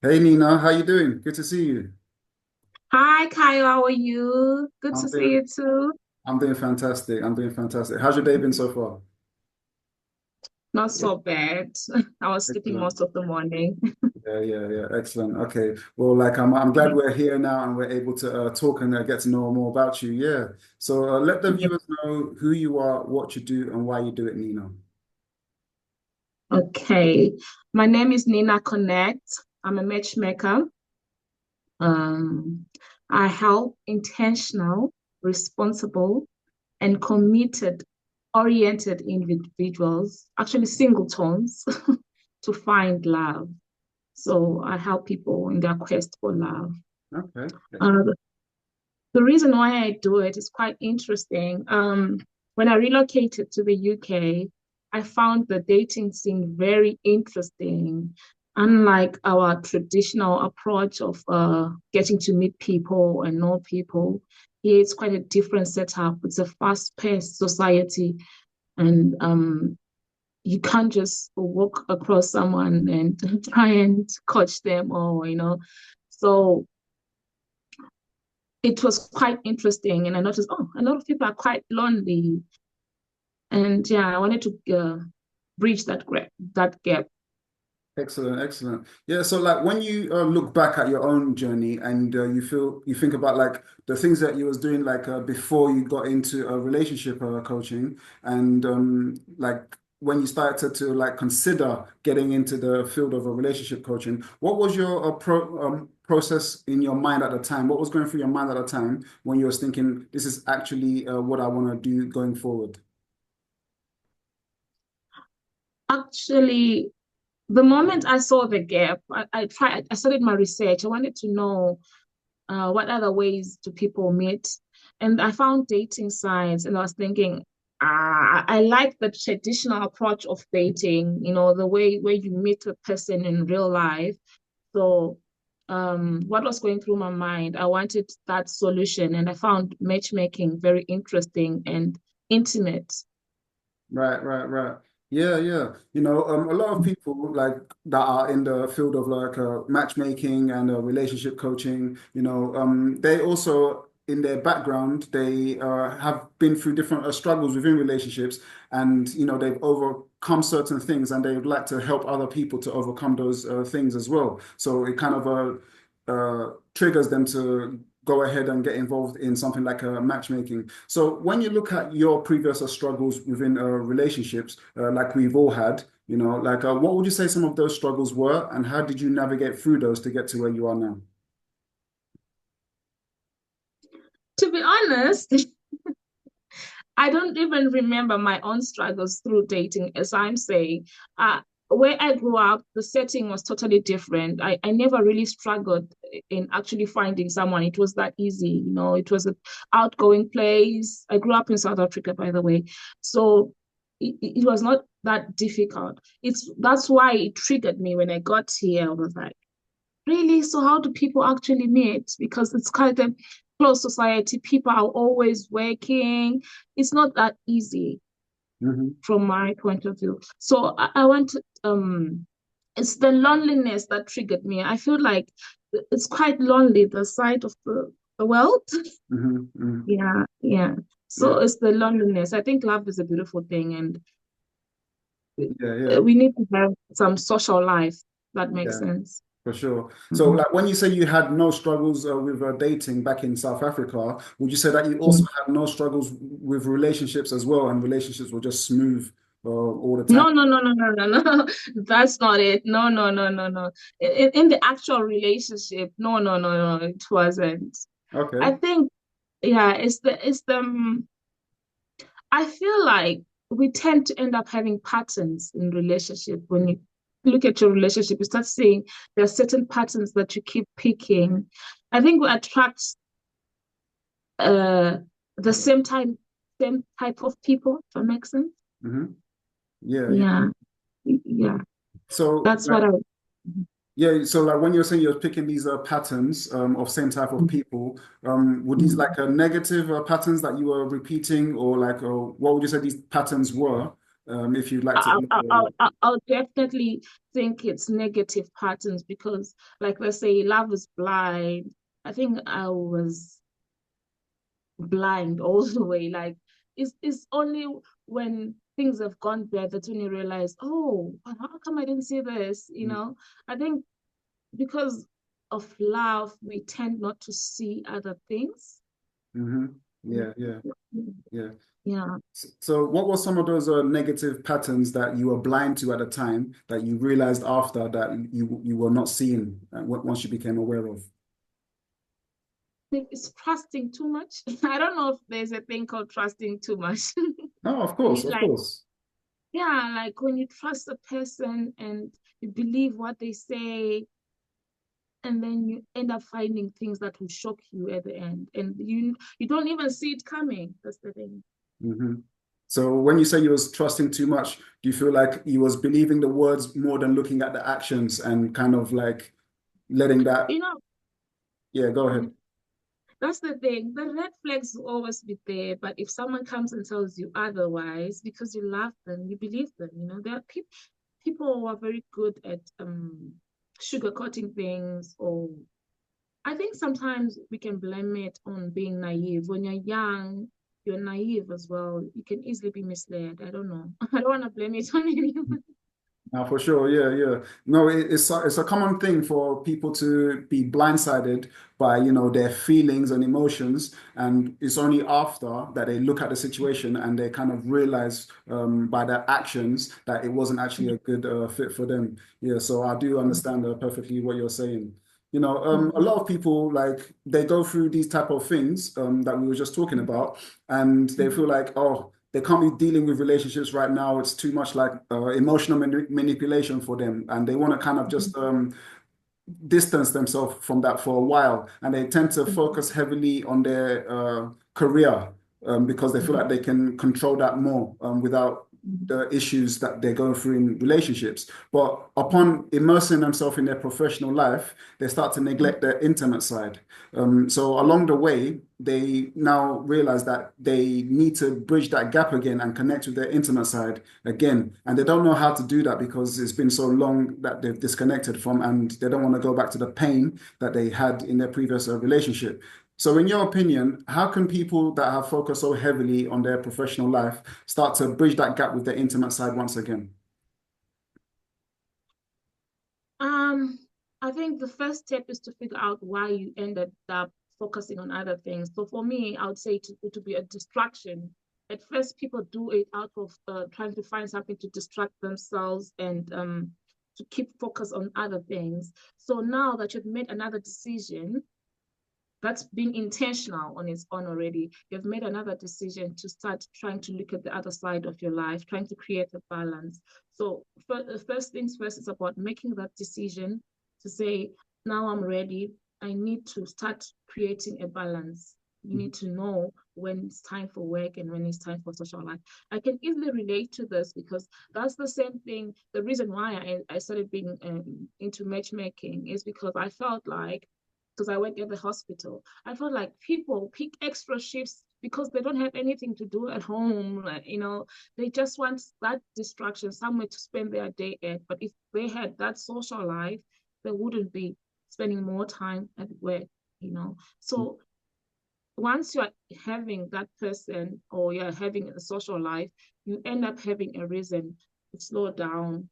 Hey Nina, how you doing? Good to see you. Hi, Kayo, how are you? Good I'm to see doing you too. I'm doing fantastic. I'm doing fantastic. How's your day been so far? Not so bad. I was sleeping Excellent. most of the morning. Yeah. Excellent. Okay. Well, like I'm glad we're here now and we're able to talk and get to know more about you. Yeah. So let the Yeah. viewers know who you are, what you do, and why you do it, Nina. Okay. My name is Nina Connect. I'm a matchmaker. Um, I help intentional, responsible, and committed oriented individuals, actually singletons, to find love. So I help people in their quest for love. Okay. Uh, Excellent. The reason why I do it is quite interesting. When I relocated to the UK, I found the dating scene very interesting. Unlike our traditional approach of getting to meet people and know people, here it's quite a different setup. It's a fast-paced society, and you can't just walk across someone and try and coach them, or. So it was quite interesting. And I noticed, oh, a lot of people are quite lonely. And yeah, I wanted to bridge that gap. Excellent. Yeah, so like when you look back at your own journey and you think about like the things that you was doing like before you got into a relationship coaching and like when you started to like consider getting into the field of a relationship coaching, what was your process in your mind at the time? What was going through your mind at the time when you was thinking this is actually what I want to do going forward? Actually, the moment I saw the gap, I started my research. I wanted to know what other ways do people meet. And I found dating sites, and I was thinking, I like the traditional approach of dating, the way where you meet a person in real life. So, what was going through my mind? I wanted that solution, and I found matchmaking very interesting and intimate. Right. Yeah. A lot of people like that are in the field of like matchmaking and relationship coaching, they also in their background, they have been through different struggles within relationships and, they've overcome certain things and they would like to help other people to overcome those things as well. So it kind of triggers them to go ahead and get involved in something like matchmaking. So when you look at your previous struggles within relationships, like we've all had, like what would you say some of those struggles were, and how did you navigate through those to get to where you are now? To be honest, I don't even remember my own struggles through dating, as I'm saying. Where I grew up, the setting was totally different. I never really struggled in actually finding someone. It was that easy, it was an outgoing place. I grew up in South Africa, by the way. So it was not that difficult. That's why it triggered me when I got here. I was like, really? So how do people actually meet? Because it's kind of closed society. People are always working. It's not that easy Hmm. from my point of view. So I want it's the loneliness that triggered me. I feel like it's quite lonely, the side of the world. Hmm. Yeah. So Yeah, it's the loneliness. I think love is a beautiful thing, and yeah. we need to have some social life. That makes Yeah. sense. For sure. So, Mhm. like when you say you had no struggles with dating back in South Africa, would you say that you also Mhm. had no struggles with relationships as well, and relationships were just smooth all the time? No. That's not it. No. In the actual relationship, no. It wasn't. I Okay. think, yeah, I feel like we tend to end up having patterns in relationship. When you look at your relationship, you start seeing there are certain patterns that you keep picking. I think we attract uh the same type of people, if that makes sense. Hmm. Yeah. Yeah, yeah. So, That's like, what I. yeah. So, like, when you're saying you're picking these patterns of same type of people, were these like Mhm. negative patterns that you were repeating, or like, what would you say these patterns were? if you'd like to I'll, I'll, elaborate. I'll I'll definitely think it's negative patterns because, like, let's say love is blind. I think I was blind all the way. Like, it's only when things have gone bad that's when you realize, oh, how come I didn't see this? I think because of love, we tend not to see other things. Mm-hmm. Yeah, yeah, yeah. Yeah. So, what were some of those negative patterns that you were blind to at the time that you realized after that you were not seeing once you became aware of? Think it's trusting too much. I don't know if there's a thing called trusting too much. No, of course, of Like, course. yeah, like when you trust a person and you believe what they say, and then you end up finding things that will shock you at the end, and you don't even see it coming. That's the thing. Hmm. So, when you say you was trusting too much, do you feel like you was believing the words more than looking at the actions and kind of like letting that? You know, Yeah, go ahead. that's the thing. The red flags will always be there, but if someone comes and tells you otherwise because you love them, you believe them. There are people who are very good at sugarcoating things, or I think sometimes we can blame it on being naive. When you're young, you're naive as well. You can easily be misled. I don't know. I don't want to blame it on anyone. For sure, yeah, yeah. No, it's a common thing for people to be blindsided by, their feelings and emotions, and it's only after that they look at the situation and they kind of realize by their actions that it wasn't actually a good fit for them. Yeah, so I do understand perfectly what you're saying. A lot of people like they go through these type of things that we were just talking about, and they feel like, oh, they can't be dealing with relationships right now. It's too much like emotional manipulation for them, and they want to kind of just distance themselves from that for a while, and they tend to focus heavily on their career because they feel like they can control that more without the issues that they're going through in relationships. But upon immersing themselves in their professional life, they start to neglect their intimate side. So along the way, they now realize that they need to bridge that gap again and connect with their intimate side again. And they don't know how to do that because it's been so long that they've disconnected from, and they don't want to go back to the pain that they had in their previous relationship. So, in your opinion, how can people that have focused so heavily on their professional life start to bridge that gap with their intimate side once again? Um, I think the first step is to figure out why you ended up focusing on other things. So for me, I would say to be a distraction. At first, people do it out of trying to find something to distract themselves and to keep focus on other things. So now that you've made another decision, that's being intentional on its own already. You've made another decision to start trying to look at the other side of your life, trying to create a balance. So, first things first is about making that decision to say, now I'm ready. I need to start creating a balance. You need to know when it's time for work and when it's time for social life. I can easily relate to this because that's the same thing. The reason why I started being into matchmaking is because I felt like, because I work at the hospital, I felt like people pick extra shifts because they don't have anything to do at home. They just want that distraction, somewhere to spend their day at. But if they had that social life, they wouldn't be spending more time at work. So once you're having that person or you're having a social life, you end up having a reason to slow down.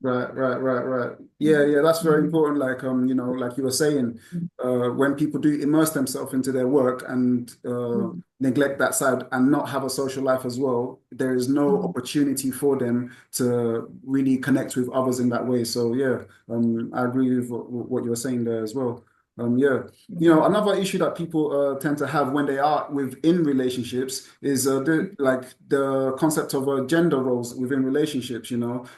Right, right, right, right. Yeah, yeah, that's very important. Like, like you were saying, when people do immerse themselves into their work and neglect that side and not have a social life as well, there is no opportunity for them to really connect with others in that way. So yeah, I agree with what you were saying there as well. Yeah. Another issue that people tend to have when they are within relationships is the concept of gender roles within relationships.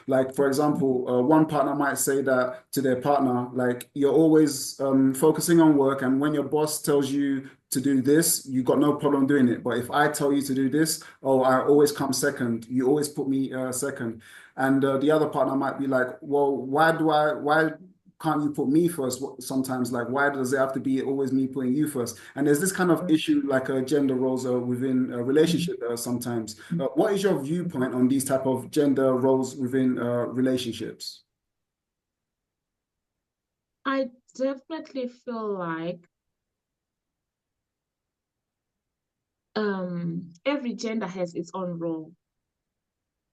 Like, for example, one partner might say that to their partner, like, you're always focusing on work, and when your boss tells you to do this, you got no problem doing it. But if I tell you to do this, oh, I always come second. You always put me second. And the other partner might be like, well, why can't you put me first? Sometimes, like, why does it have to be always me putting you first? And there's this kind of issue, like gender roles within a relationship sometimes. What is your viewpoint on these type of gender roles within relationships? I definitely feel like every gender has its own role.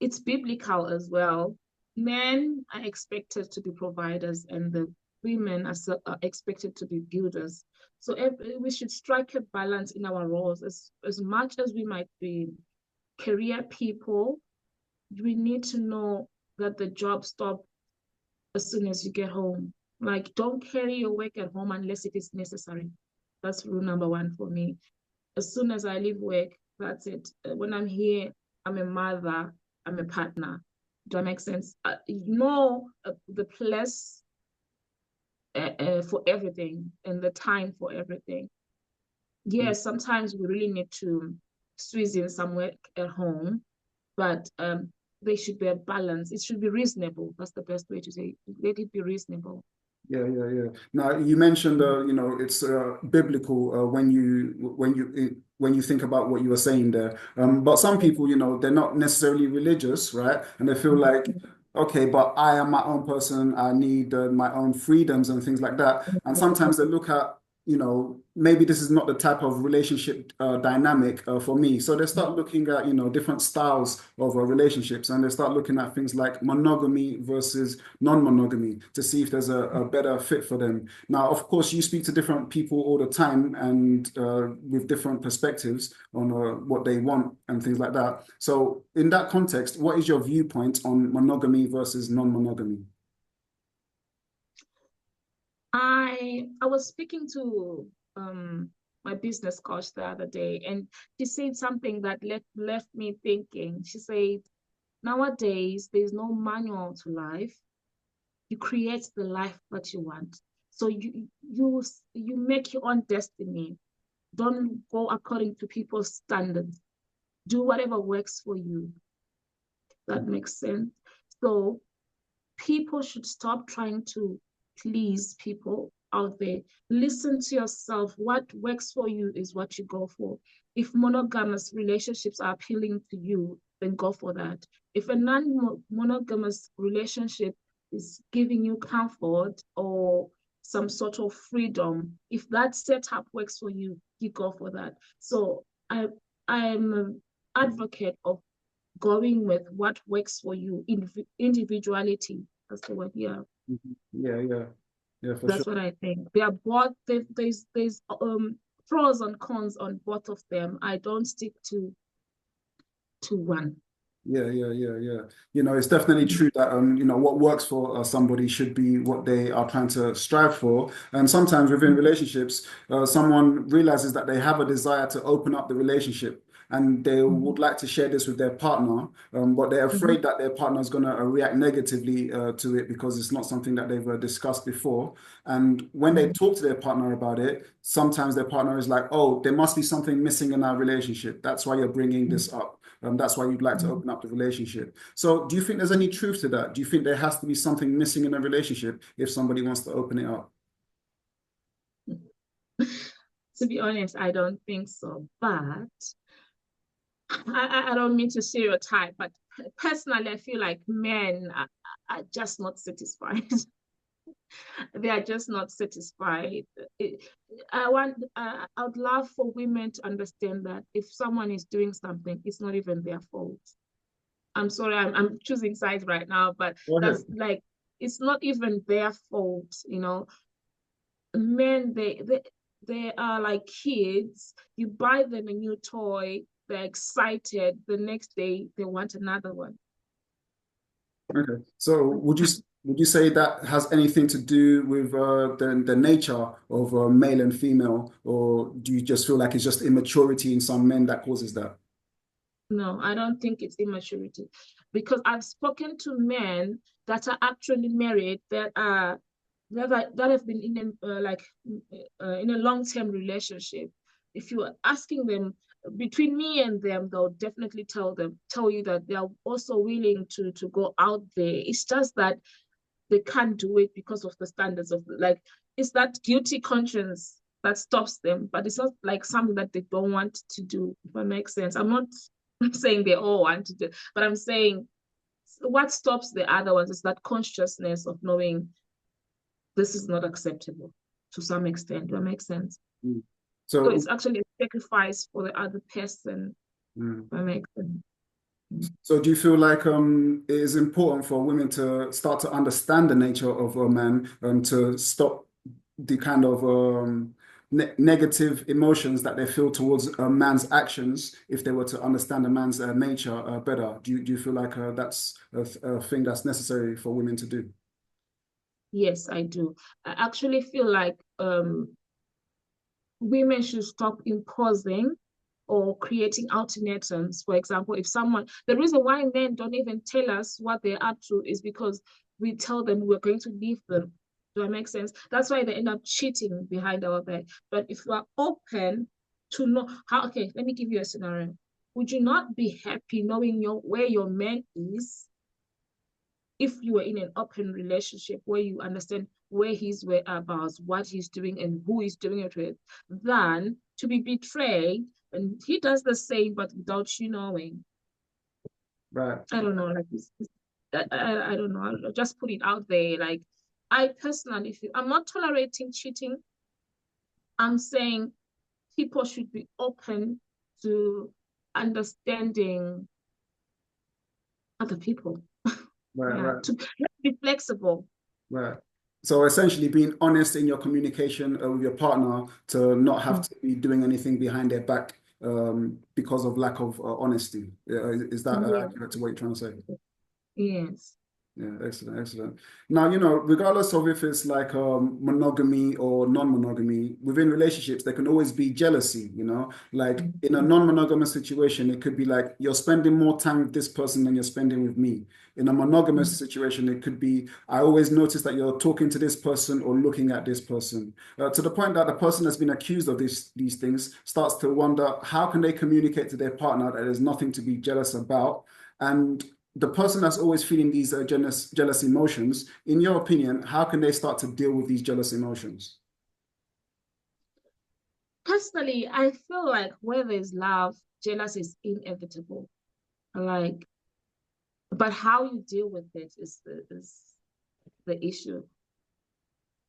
It's biblical as well. Men are expected to be providers, and the women are expected to be builders. So we should strike a balance in our roles. As much as we might be career people, we need to know that the job stops as soon as you get home. Like, don't carry your work at home unless it is necessary. That's rule number one for me. As soon as I leave work, that's it. When I'm here, I'm a mother, I'm a partner. Do that make sense? The place for everything and the time for everything. Yes, sometimes we really need to squeeze in some work at home, but there should be a balance. It should be reasonable. That's the best way to say it. Let it be reasonable. Yeah, yeah, yeah. Now you mentioned, it's biblical when you think about what you were saying there. But some people, they're not necessarily religious, right? And they feel like, okay, but I am my own person. I need my own freedoms and things like that. And sometimes they look at, maybe this is not the type of relationship dynamic for me. So they start looking at, different styles of relationships, and they start looking at things like monogamy versus non-monogamy to see if there's a better fit for them. Now, of course, you speak to different people all the time and with different perspectives on what they want and things like that. So, in that context, what is your viewpoint on monogamy versus non-monogamy? I was speaking to my business coach the other day, and she said something that left me thinking. She said, nowadays there's no manual to life. You create the life that you want. So you make your own destiny. Don't go according to people's standards. Do whatever works for you. That makes sense. So people should stop trying to please people out there. Listen to yourself. What works for you is what you go for. If monogamous relationships are appealing to you, then go for that. If a non-monogamous relationship is giving you comfort or some sort of freedom, if that setup works for you, you go for that. So I'm an advocate of going with what works for you, individuality. That's the word. Yeah, Yeah, yeah, yeah, for sure. that's what I think. They are both. There's pros and cons on both of them. I don't stick to one. Yeah, yeah, yeah, yeah. It's definitely true that what works for somebody should be what they are trying to strive for. And sometimes within relationships, someone realizes that they have a desire to open up the relationship and they would like to share this with their partner, but they're Mhm. afraid that their partner is going to react negatively to it because it's not something that they've discussed before. And when they talk to their partner about it, sometimes their partner is like, "Oh, there must be something missing in our relationship. That's why you're bringing this up." That's why you'd like to open up the relationship. So, do you think there's any truth to that? Do you think there has to be something missing in a relationship if somebody wants to open it up? To be honest, I don't think so. But I don't mean to stereotype, but personally, I feel like men are just not satisfied. They are just not satisfied. It, I would love for women to understand that if someone is doing something, it's not even their fault. I'm sorry, I'm choosing sides right now, but Go that's ahead. like, it's not even their fault, Men, they are like kids. You buy them a new toy, they're excited. The next day, they want another one. Okay. So, would you say that has anything to do with the nature of male and female, or do you just feel like it's just immaturity in some men that causes that? No, I don't think it's immaturity, because I've spoken to men that are actually married that have been in a long-term relationship. If you are asking them between me and them, they'll definitely tell you that they are also willing to go out there. It's just that they can't do it because of the standards of like it's that guilty conscience that stops them, but it's not like something that they don't want to do, if that makes sense. I'm not saying they all want to do, but I'm saying what stops the other ones is that consciousness of knowing this is not acceptable to some extent. Does that make sense? Mm. So So, it's actually a sacrifice for the other person. mm. That makes sense. So do you feel like it is important for women to start to understand the nature of a man, to stop the kind of negative emotions that they feel towards a man's actions if they were to understand a man's nature better? Do you feel like that's a thing that's necessary for women to do? Yes, I do. I actually feel like women should stop imposing or creating ultimatums. For example, if someone, the reason why men don't even tell us what they're up to is because we tell them we're going to leave them. Do that make sense? That's why they end up cheating behind our back. But if you are open to know how, okay, let me give you a scenario. Would you not be happy knowing where your man is if you were in an open relationship where you understand where his whereabouts, what he's doing, and who he's doing it with, than to be betrayed and he does the same but without you knowing? Right. I don't know, like I don't know. I'll just put it out there. Like I personally feel I'm not tolerating cheating. I'm saying people should be open to understanding other people. Right, Yeah, right. to be flexible. Right. So essentially being honest in your communication with your partner to not have Mm. to be doing anything behind their back because of lack of honesty. Is that Yeah. accurate to what you're trying to say? Yes. Yeah, excellent, excellent. Now, regardless of if it's like monogamy or non-monogamy, within relationships, there can always be jealousy. Like in a non-monogamous situation, it could be like you're spending more time with this person than you're spending with me. In a monogamous situation, it could be I always notice that you're talking to this person or looking at this person, to the point that the person that's been accused of these things starts to wonder how can they communicate to their partner that there's nothing to be jealous about. And the person that's always feeling these jealous emotions, in your opinion, how can they start to deal with these jealous emotions? Personally, I feel like where there's love, jealousy is inevitable. Like, but how you deal with it is the issue.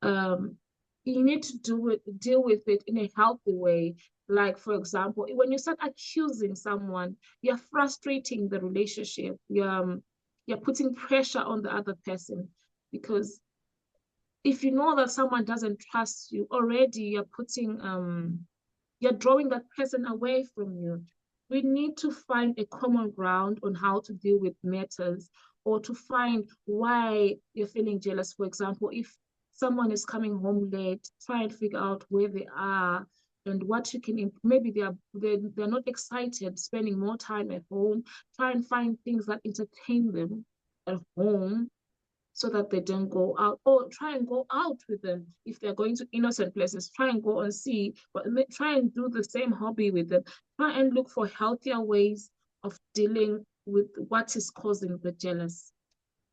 Um, you need to deal with it in a healthy way. Like, for example, when you start accusing someone, you're frustrating the relationship. You're putting pressure on the other person because if you know that someone doesn't trust you already, you're drawing that person away from you. We need to find a common ground on how to deal with matters or to find why you're feeling jealous. For example, if someone is coming home late, try and figure out where they are and what you can maybe they're not excited spending more time at home. Try and find things that entertain them at home so that they don't go out, or try and go out with them if they're going to innocent places. Try and go and see, but try and do the same hobby with them. Try and look for healthier ways of dealing with what is causing the jealous,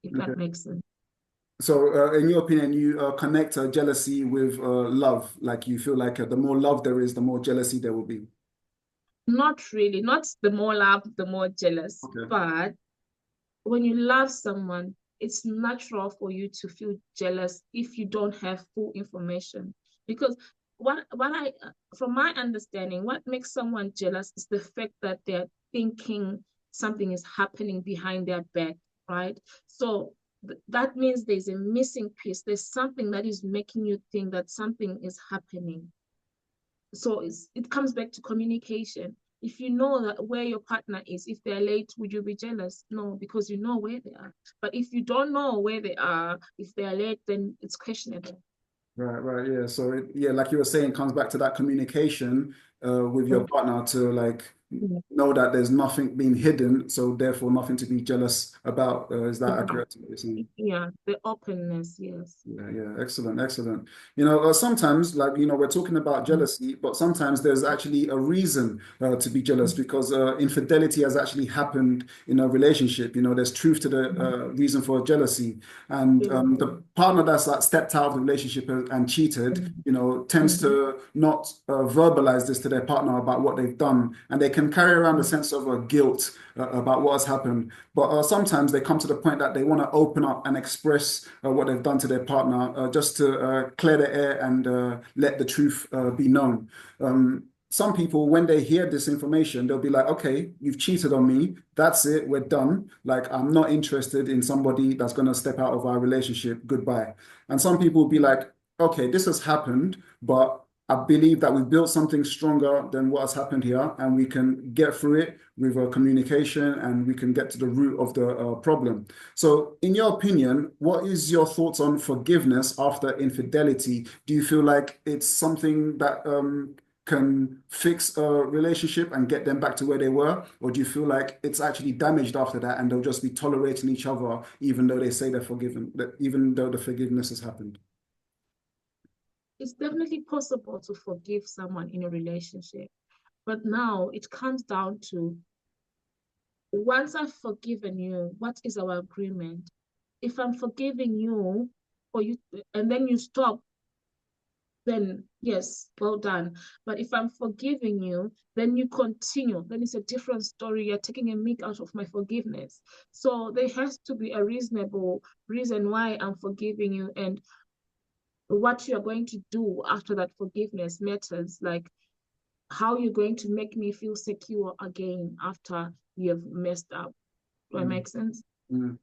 if that Okay. makes sense. So, in your opinion, you connect jealousy with love. Like you feel like the more love there is, the more jealousy there will be. Not really, not the more love the more jealous, Okay. but when you love someone, it's natural for you to feel jealous if you don't have full information. Because what I from my understanding, what makes someone jealous is the fact that they're thinking something is happening behind their back, right? So that means there's a missing piece. There's something that is making you think that something is happening. So it comes back to communication. If you know that where your partner is, if they're late, would you be jealous? No, because you know where they are. But if you don't know where they are, if they're late, then it's questionable. Right, right, yeah. So, yeah, like you were saying, it comes back to that communication with your partner to like Yeah. know that there's nothing being hidden, so therefore nothing to be jealous about. Is that Mhm. accurate to what you're saying? Yeah, the openness, yes. Yeah, yeah, excellent, excellent. Sometimes, like, we're talking about Mhm. jealousy, but sometimes there's actually a reason to be jealous because infidelity has actually happened in a relationship. There's truth to the Mhm. reason for jealousy. And Yeah. the partner that's like stepped out of the relationship and cheated, Mhm. tends Mhm. to not verbalize this to their partner about what they've done. And they can carry around a Mhm. sense of guilt about what has happened. But sometimes they come to the point that they want to open up and express what they've done to their partner just to clear the air and let the truth be known. Some people, when they hear this information, they'll be like, okay, you've cheated on me. That's it. We're done. Like, I'm not interested in somebody that's going to step out of our relationship. Goodbye. And some people will be like, okay, this has happened, but I believe that we've built something stronger than what has happened here, and we can get through it with communication and we can get to the root of the problem. So, in your opinion, what is your thoughts on forgiveness after infidelity? Do you feel like it's something that can fix a relationship and get them back to where they were? Or do you feel like it's actually damaged after that and they'll just be tolerating each other even though they say they're forgiven, even though the forgiveness has happened? It's definitely possible to forgive someone in a relationship, but now it comes down to once I've forgiven you, what is our agreement? If I'm forgiving you for you and then you stop, then yes, well done. But if I'm forgiving you, then you continue, then it's a different story. You're taking a meat out of my forgiveness. So there has to be a reasonable reason why I'm forgiving you, and what you're going to do after that forgiveness matters. Like how you're going to make me feel secure again after you've messed up. Do I Mm, make sense? mm.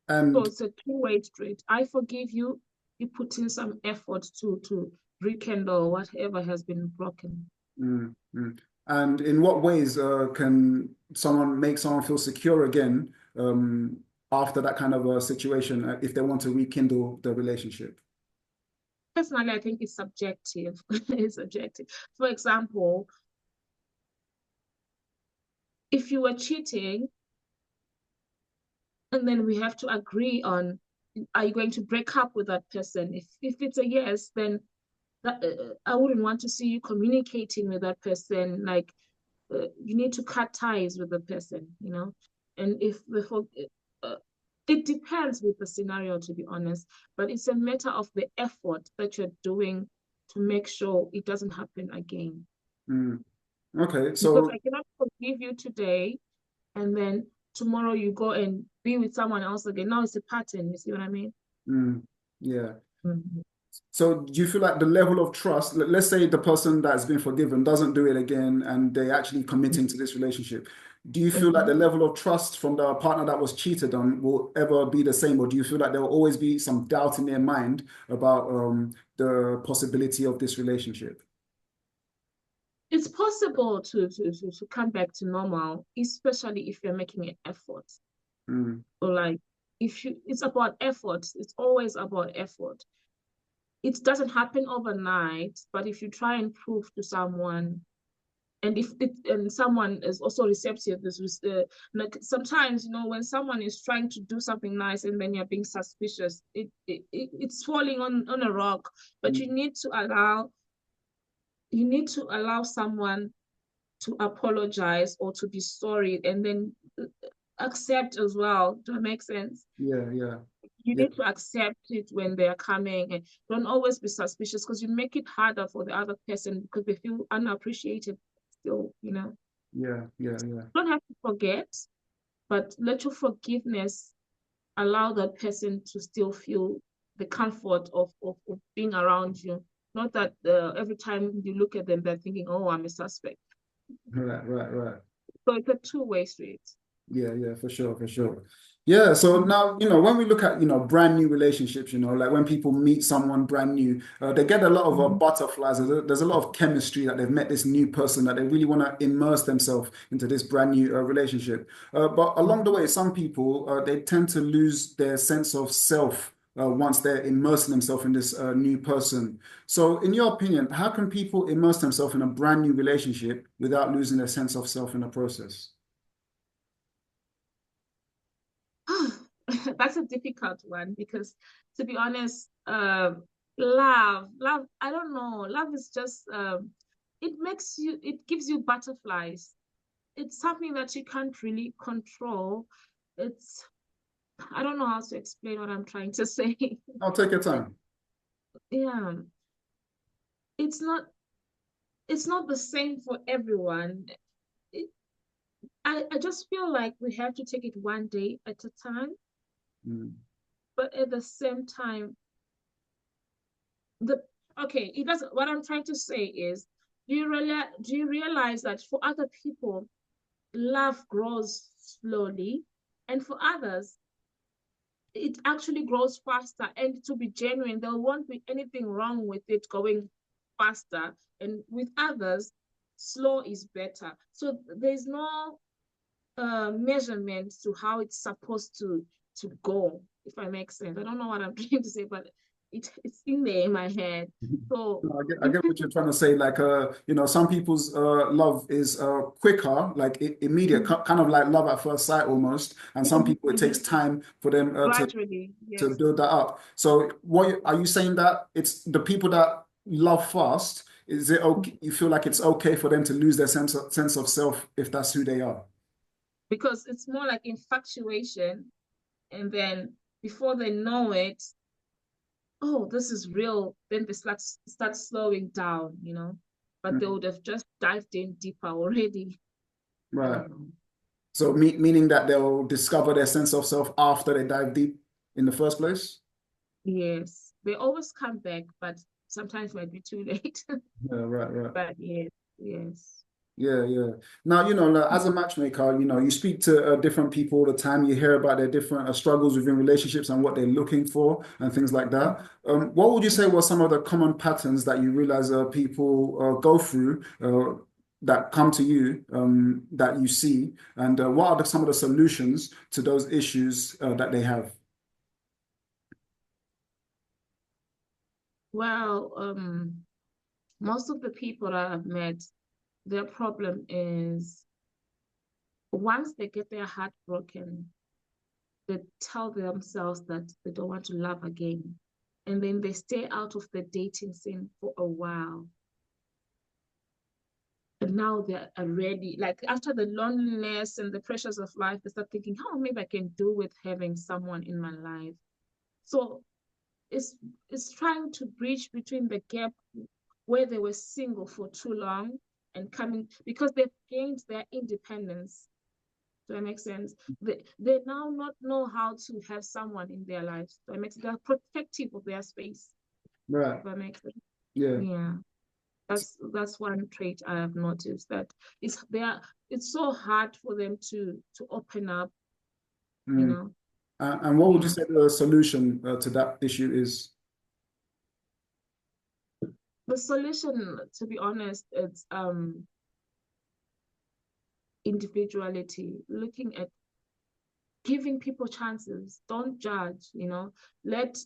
So And it's a two-way street. I forgive you. You put in some effort to rekindle whatever has been broken. mm, mm. And in what ways can someone make someone feel secure again after that kind of a situation if they want to rekindle the relationship? Personally, I think it's subjective. It's subjective. For example, if you were cheating, and then we have to agree on, are you going to break up with that person? If it's a yes, then that, I wouldn't want to see you communicating with that person. Like you need to cut ties with the person. And if uh, it depends with the scenario, to be honest, but it's a matter of the effort that you're doing to make sure it doesn't happen again. Mm. Okay, Because so I cannot forgive you today and then tomorrow you go and be with someone else again. Now it's a pattern. You see what I mean? mm, yeah. Mhm. So do you feel like the level of trust, let's say the person that's been forgiven doesn't do it again and they actually committing to this relationship. Do you feel like Mhm. the level of trust from the partner that was cheated on will ever be the same? Or do you feel like there will always be some doubt in their mind about the possibility of this relationship? It's possible to come back to normal, especially if you're making an effort. Mm, Or like if you it's about effort, it's always about effort. It doesn't happen overnight, but if you try and prove to someone, and if it and someone is also receptive, this was like sometimes when someone is trying to do something nice and then you're being suspicious, it's falling on a rock. But mm, you need to allow someone to apologize or to be sorry, and then accept as well. Do it make sense? yeah, yeah, You yeah, need to accept it when they're coming, and don't always be suspicious, because you make it harder for the other person because they feel unappreciated still. yeah, yeah, yeah. Don't have to forget, but let your forgiveness allow that person to still feel the comfort of being around you. Not that every time you look at them, they're thinking, oh, I'm a suspect. Right, right, right. So it's a two-way street. Yeah, yeah, for sure, for sure. Yeah, so Mhm. now, when we look at, brand new relationships, like when people meet someone brand new, they get a lot of Mhm. butterflies. There's a lot of chemistry that they've met this new person that they really want to immerse themselves into this brand new relationship. But along the way, some people, they tend to lose their sense of self once they're immersing themselves in this new person. So, in your opinion, how can people immerse themselves in a brand new relationship without losing their sense of self in the process? That's a difficult one because, to be honest, love, I don't know. Love is just, it gives you butterflies. It's something that you can't really control. It's, I don't know how to explain what I'm trying to say. I'll take your time. Yeah, it's not, it's not the same for everyone. It, I just feel like we have to take it one day at a time, Mm. but at the same time, the okay, it does what I'm trying to say is, do you realize that for other people, love grows slowly, and for others, it actually grows faster. And to be genuine, there won't be anything wrong with it going faster. And with others, slow is better. So there's no measurement to how it's supposed to go, if I make sense. I don't know what I'm trying to say, but it's in there in my head. So No, I get what you're trying to say. Like, some people's love is quicker, like immediate, kind of like love at first sight almost. And some people, it takes time for them gradually, to yes. build that up. So, what are you saying that it's the people that love fast? Is it okay? You feel like it's okay for them to lose their sense of self if that's who they are? Because it's more like infatuation, and then before they know it, oh, this is real, then they start slowing down, but they Mm. would have just dived in deeper already. I Right. don't know. So, meaning that they'll discover their sense of self after they dive deep in the first place? Yes, they always come back, but sometimes might be too late. Yeah, right, right. But yes, yes. Yeah, yeah. Now, like, as a matchmaker, you speak to different people all the time. You hear about their different struggles within relationships and what they're looking for and things like that. What would you say were some of the common patterns that you realize people go through that come to you that you see? And what are some of the solutions to those issues that they have? Well, most of the people that I've met, their problem is once they get their heart broken, they tell themselves that they don't want to love again. And then they stay out of the dating scene for a while. And now they're ready. Like after the loneliness and the pressures of life, they start thinking, how maybe I can do with having someone in my life. So it's it's trying to bridge between the gap where they were single for too long and coming because they've gained their independence. Do that make sense? They now not know how to have someone in their lives. Do that make sense? They're protective of their space. Right. Do that make sense? Yeah. Yeah. That's one trait I have noticed that it's so hard for them to open up, you Mm. know. And what would you Yeah. say the solution to that issue is? The solution, to be honest, it's individuality, looking at giving people chances. Don't judge, Let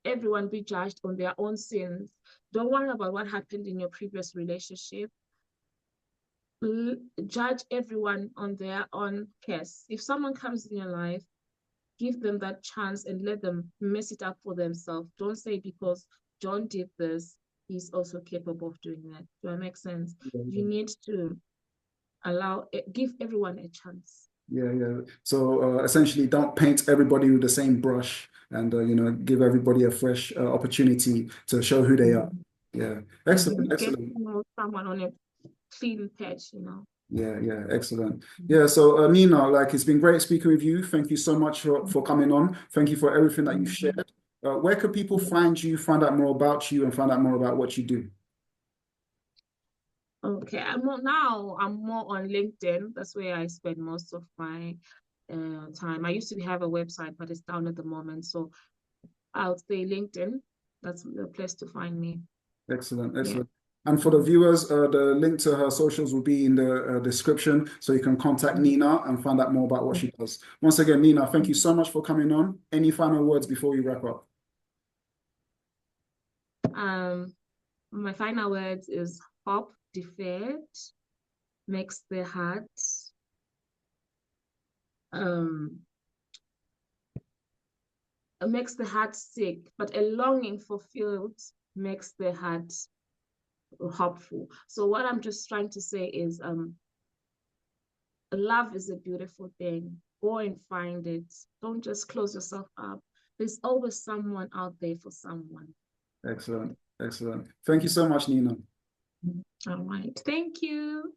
everyone be judged on their own sins. Don't worry about what happened in your previous relationship. Judge everyone on their own case. If someone comes in your life, give them that chance and let them mess it up for themselves. Don't say because John did this, he's also capable of doing that. Do that make sense? You need to give everyone a chance. Yeah, yeah. So essentially, don't paint everybody with the same brush, and give everybody a fresh opportunity to show who they are. Mhm. Yeah, Mhm. excellent, Get excellent. to know someone on a clean patch. Yeah, yeah, excellent. Mhm. Yeah. So Nina, like it's been great speaking with you. Thank you so much for coming on. Thank you for everything that you've Mhm. shared. Where could people find you, find out more about you, and find out more about what you do? Okay, I'm more on LinkedIn. That's where I spend most of my time. I used to have a website, but it's down at the moment. So I'll say LinkedIn. That's the place to find me. Excellent, Yeah. excellent. And for the Mhm. viewers, the link to her socials will be in the description, so you can contact Nina and find out more about what she does. Once again, Nina, thank you so much for coming on. Any final words before we wrap up? Um, my final words is hope deferred makes the heart um makes the heart sick, but a longing fulfilled makes the heart hopeful. So what I'm just trying to say is love is a beautiful thing. Go and find it. Don't just close yourself up. There's always someone out there for someone. Excellent. Excellent. Thank you so much, Nina. All right. Thank you.